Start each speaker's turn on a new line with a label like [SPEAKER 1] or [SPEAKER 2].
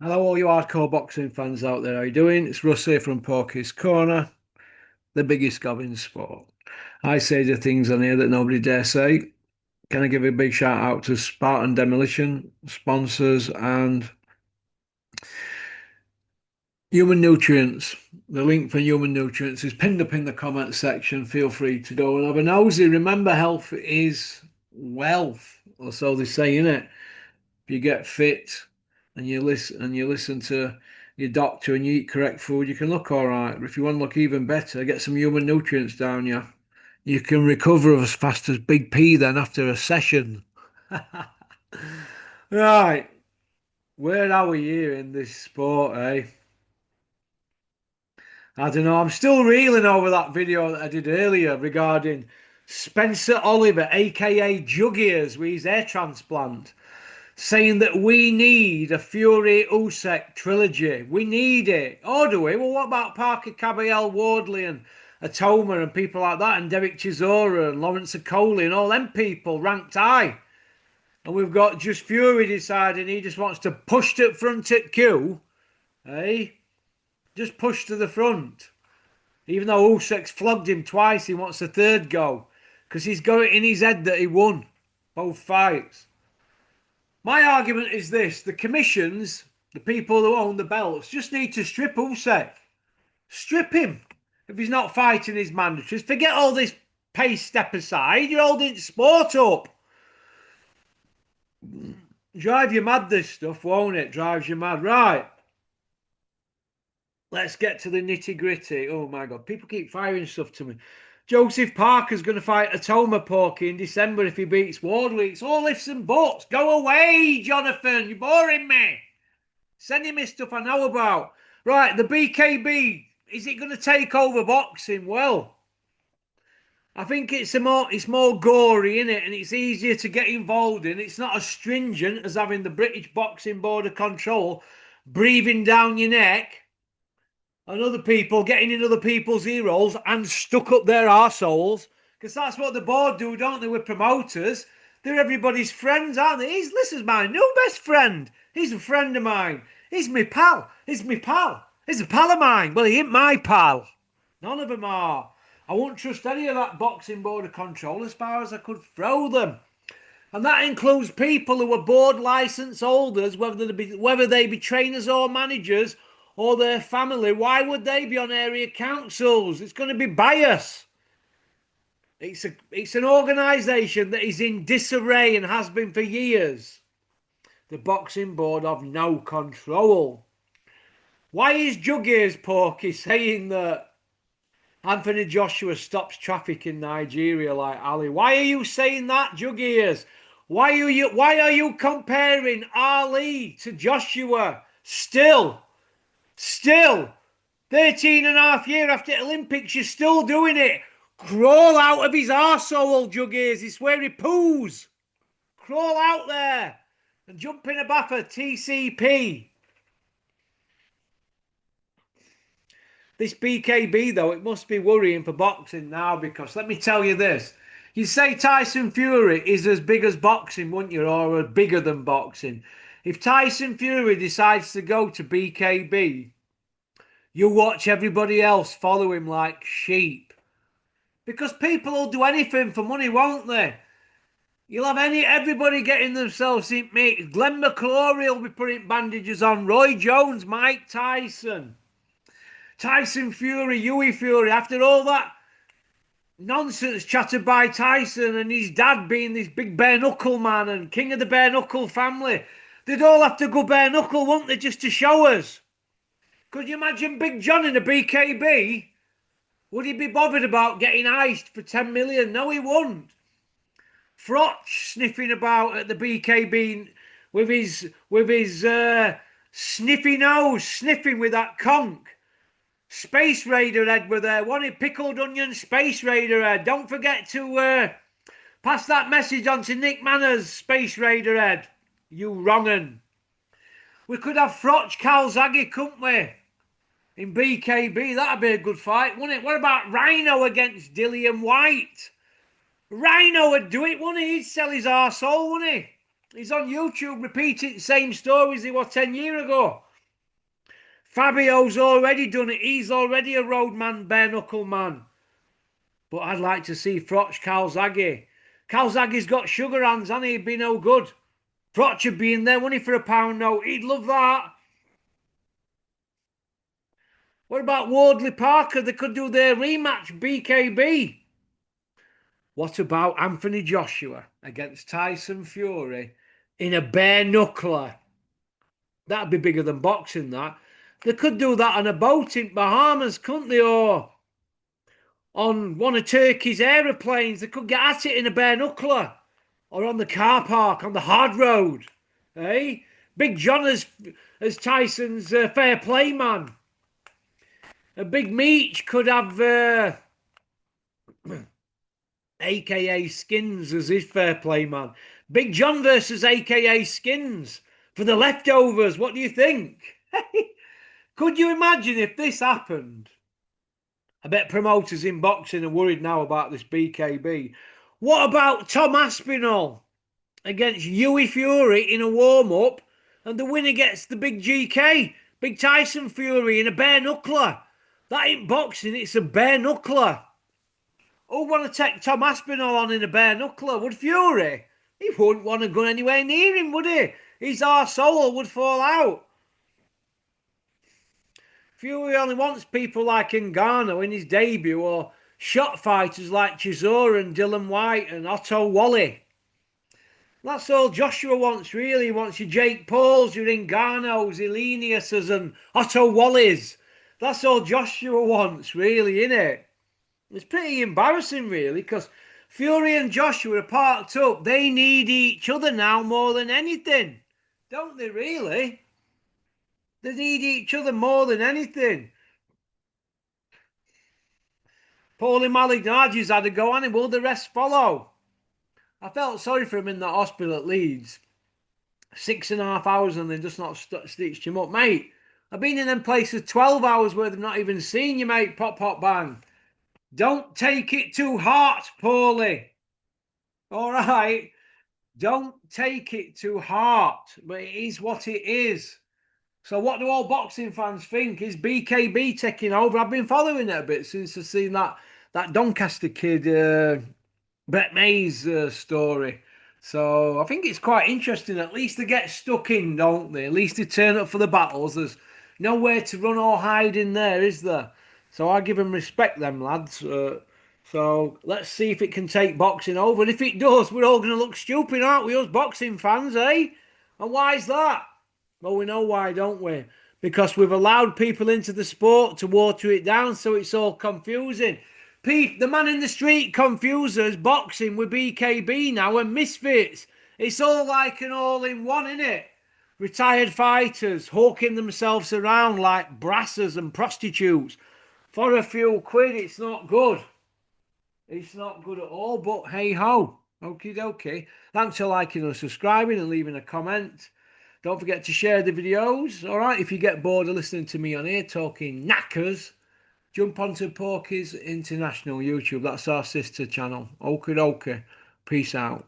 [SPEAKER 1] Hello, all you hardcore boxing fans out there. How you doing? It's Russ here from Porky's Corner, the biggest gob in sport. I say the things on here that nobody dare say. Can I give a big shout out to Spartan Demolition, sponsors, and Human Nutrients. The link for Human Nutrients is pinned up in the comment section. Feel free to go and have a nosy. Remember, health is wealth, or so they say, innit? If you get fit and you listen to your doctor and you eat correct food, you can look all right. But if you want to look even better, get some human nutrients down you. You can recover as fast as Big P then after a session. Right, where are we here in this sport, eh? I don't know. I'm still reeling over that video that I did earlier regarding Spencer Oliver, aka Juggiers, with his hair transplant, saying that we need a Fury Usyk trilogy. We need it. Or do we? Well, what about Parker Caballel, Wardley, and Atoma and people like that, and Derek Chisora and Lawrence Okoli and all them people ranked high? And we've got just Fury deciding he just wants to push to the front at Q, eh? Just push to the front. Even though Usyk's flogged him twice, he wants a third go because he's got it in his head that he won both fights. My argument is this: the commissions, the people who own the belts, just need to strip Usyk. Strip him if he's not fighting his mandatories. Forget all this pace step aside. You're holding sport up. Drive you mad, this stuff, won't it? Drives you mad. Right. Let's get to the nitty gritty. Oh my God. People keep firing stuff to me. Joseph Parker's going to fight Atoma Porky in December if he beats Wardley. It's all ifs and buts. Go away, Jonathan. You're boring me. Sending me stuff I know about. Right, the BKB. Is it going to take over boxing? Well, I think it's more gory, in it, and it's easier to get involved in. It's not as stringent as having the British Boxing Board of Control breathing down your neck and other people getting in other people's ear holes and stuck up their arseholes, because that's what the board do, don't they, with promoters? They're everybody's friends, aren't they? This is my new best friend. He's a friend of mine. He's my pal. He's my pal. He's a pal of mine. Well, he ain't my pal. None of them are. I won't trust any of that boxing board of control as far as I could throw them. And that includes people who are board licence holders, whether they be trainers or managers, or their family. Why would they be on area councils? It's going to be bias. It's an organisation that is in disarray and has been for years. The Boxing Board have no control. Why is Juggiers Porky saying that Anthony Joshua stops traffic in Nigeria like Ali? Why are you saying that, Juggiers? Why are you comparing Ali to Joshua? Still, 13 and a half years after the Olympics, you're still doing it. Crawl out of his arsehole, Juggies. It's where he poos. Crawl out there and jump in a bath of TCP. This BKB, though, it must be worrying for boxing now, because let me tell you this. You say Tyson Fury is as big as boxing, wouldn't you, or bigger than boxing? If Tyson Fury decides to go to BKB, you watch everybody else follow him like sheep. Because people will do anything for money, won't they? You'll have everybody getting themselves in mix. Glenn McClory will be putting bandages on. Roy Jones, Mike Tyson, Tyson Fury, Hughie Fury. After all that nonsense chattered by Tyson and his dad being this big bare knuckle man and king of the bare knuckle family, they'd all have to go bare knuckle, wouldn't they, just to show us? Could you imagine Big John in a BKB? Would he be bothered about getting iced for 10 million? No, he wouldn't. Frotch sniffing about at the BKB with his sniffy nose, sniffing with that conch. Space Raider head were there. Wanted pickled onion Space Raider head. Don't forget to pass that message on to Nick Manners, Space Raider head. You wrong'un. We could have Frotch Calzaghe, couldn't we? In BKB, that'd be a good fight, wouldn't it? What about Rhino against Dillian White? Rhino would do it, wouldn't he? He'd sell his arsehole, wouldn't he? He's on YouTube repeating the same stories he was 10 years ago. Fabio's already done it. He's already a roadman, bare knuckle man. But I'd like to see Froch Calzaghe. Calzaghe's got sugar hands, and he'd be no good. Froch would be in there, wouldn't he, for a pound note? He'd love that. What about Wardley Parker? They could do their rematch, BKB. What about Anthony Joshua against Tyson Fury in a bare knuckler? That'd be bigger than boxing, that. They could do that on a boat in Bahamas, couldn't they? Or on one of Turkey's aeroplanes. They could get at it in a bare knuckler. Or on the car park, on the hard road. Eh? Big John as Tyson's fair play man. A Big Meech could have AKA Skins as his fair play man. Big John versus AKA Skins for the leftovers. What do you think? Could you imagine if this happened? I bet promoters in boxing are worried now about this BKB. What about Tom Aspinall against Hughie Fury in a warm-up, and the winner gets the big GK, big Tyson Fury in a bare knuckler? That ain't boxing, it's a bare knuckler. Who'd want to take Tom Aspinall on in a bare knuckler? Would Fury? He wouldn't want to go anywhere near him, would he? His arsehole would fall out. Fury only wants people like Ngannou in his debut, or shot fighters like Chisora and Dylan White and Otto Wally. That's all Joshua wants, really. He wants your Jake Pauls, your Ngannous, Eleniuses and Otto Wallies. That's all Joshua wants, really, innit? It's pretty embarrassing, really, because Fury and Joshua are parked up. They need each other now more than anything. Don't they, really? They need each other more than anything. Paulie Malignaggi's had a go on him. Will the rest follow? I felt sorry for him in that hospital at Leeds. 6.5 hours and they've just not stitched him up. Mate, I've been in them places 12 hours where they've not even seen you, mate. Pop, pop, bang. Don't take it to heart, Paulie. All right? Don't take it to heart. But it is what it is. So what do all boxing fans think? Is BKB taking over? I've been following it a bit since I've seen that Doncaster kid, Brett Mays story. So I think it's quite interesting. At least they get stuck in, don't they? At least they turn up for the battles. There's nowhere to run or hide in there, is there? So I give them respect, them lads. So let's see if it can take boxing over. And if it does, we're all going to look stupid, aren't we, us boxing fans, eh? And why is that? Well, we know why, don't we? Because we've allowed people into the sport to water it down, so it's all confusing. Pete, the man in the street confuses boxing with BKB now and misfits. It's all like an all-in-one, innit? Retired fighters hawking themselves around like brassers and prostitutes for a few quid. It's not good. It's not good at all, but hey-ho. Okie dokie. Thanks for liking and subscribing and leaving a comment. Don't forget to share the videos. All right, if you get bored of listening to me on here talking knackers, jump onto Porky's International YouTube. That's our sister channel. Okie dokie. Peace out.